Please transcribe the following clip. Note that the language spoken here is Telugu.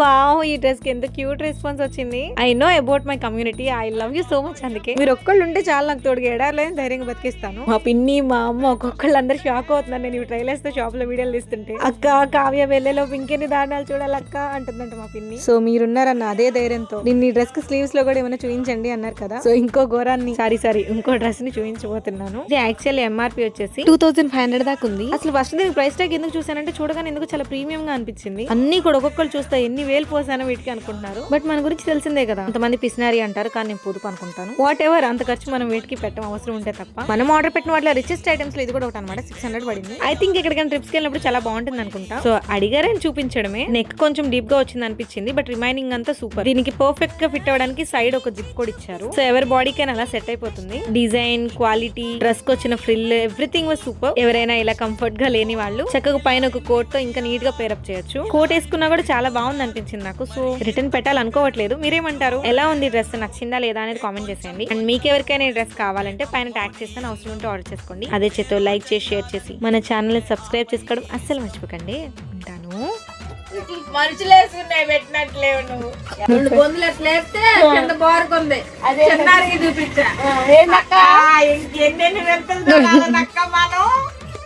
వావ్, ఈ డ్రెస్ కి ఎంత క్యూట్ రెస్పాన్స్ వచ్చింది. I know about my community, I love you so much. అందుకే మీరు ఒక్కళ్ళు ఉంటే చాలా నాకు తోడుగా ఎడాలని ధైర్యంగా బతికిస్తాను. మా పిన్ని మా అమ్మ ఒక్కొక్కళ్ళు అందరు షాక్ అవుతున్నారు నేను ఇవి ట్రైలర్స్ తో షాప్ లో వీడియోలు తీస్తుంటే. అక్క కావ్య వెళ్ళేలో ఇంకెన్ని దారుణాలు చూడాలక్క అంటుందంట మా పిన్ని. సో మీరున్నారన్న అదే ధైర్యంతో నిన్న ఈ డ్రెస్ కి స్లీవ్స్ లో కూడా ఏమైనా చూపించండి అన్నారు కదా. సో ఇంకో ఘోరాన్ని సారీ ఇంకో డ్రెస్ ని చూపించబోతున్నాను. ఇది యాక్చువల్లీ ఎంఆర్పి వచ్చేసి 2500 దాకా ఉంది. అసలు ఫస్ట్ దీనికి ప్రైస్ ట్యాగ్ ఎందుకు చూసానంటే చూడగానే ఎందుకు చాలా ప్రీమియం గా అనిపించింది. అన్ని కూడా ఒక్కొక్కరు చూస్తే ఎన్ని వేలు పోసానో వీటికి అనుకుంటున్నారు. బట్ మన గురించి తెలిసిందే కదా, కొంతమంది పిసినారి అంటారు కానీ నేను పొదుపు అనుకుంటాను. వాట్ ఎవర్, అంత ఖర్చు మనం వీటికి పెట్టడం అవసరం ఉంటే తప్ప. మనం ఆర్డర్ పెట్టిన వాటిలో రిచెస్ట్ ఐటమ్స్ లో ఇది కూడా ఒకటి అనమాట. 600 పడింది. ఐ థింక్ ఎక్కడికైనా ట్రిప్స్ కి వెళ్ళినప్పుడు చాలా బాగుంటుంది అనుకుంటా. సో అడిగారని చూపించడమే. నెక్ కొంచెం డీప్ గా వచ్చింది అనిపించింది, బట్ రిమైనింగ్ అంతా సూపర్. దీనికి పర్ఫెక్ట్ గా ఫిట్ అవ్వడానికి సైడ్ ఒక జిప్ కూడా ఇచ్చారు. సో ఎవరి బాడీకి అలా సెట్ అయిపోతుంది. డిజైన్, క్వాలిటీ, డ్రెస్ కి వచ్చిన ఫ్రిల్, ఎవ్రీథింగ్ వాజ్ సూపర్. ఎవరైనా ఇలా కంఫర్ట్ గా లేని వాళ్ళు చక్కగా పైన ఒక కోట్ తో ఇంకా నీట్ గా పేరప్ చేయొచ్చు. కోట్ వేసుకున్నా కూడా చాలా బాగుంది అనిపించింది నాకు. సో రిటర్న్ పెట్టాలనుకోవట్లేదు. మీరేమంటారు? ఎలా ఉంది డ్రెస్, నచ్చిందా లేదా అనేది కామెంట్ చేసేయండి. అండ్ మీకు ఎవరికైనా ఈ డ్రెస్ కావాలంటే పైన ట్యాగ్ చేస్తాను, అవసరం ఉంటే ఆర్డర్ చేసుకోండి. అదే చేతో లైక్ చేసి షేర్ చేసి మన ఛానల్ సబ్స్క్రైబ్ చేసుకోవడం అస్సలు మర్చిపోకండి. ఉంటాను. మనుషులేసుకున్నాయి పెట్టినట్లేవు నువ్వు. రెండు బొందులు ఎట్లా వేస్తే కింద బారుకుంది. చిన్నారికి చూపించా. ఇంకెన్ని వెళ్తుందో మనం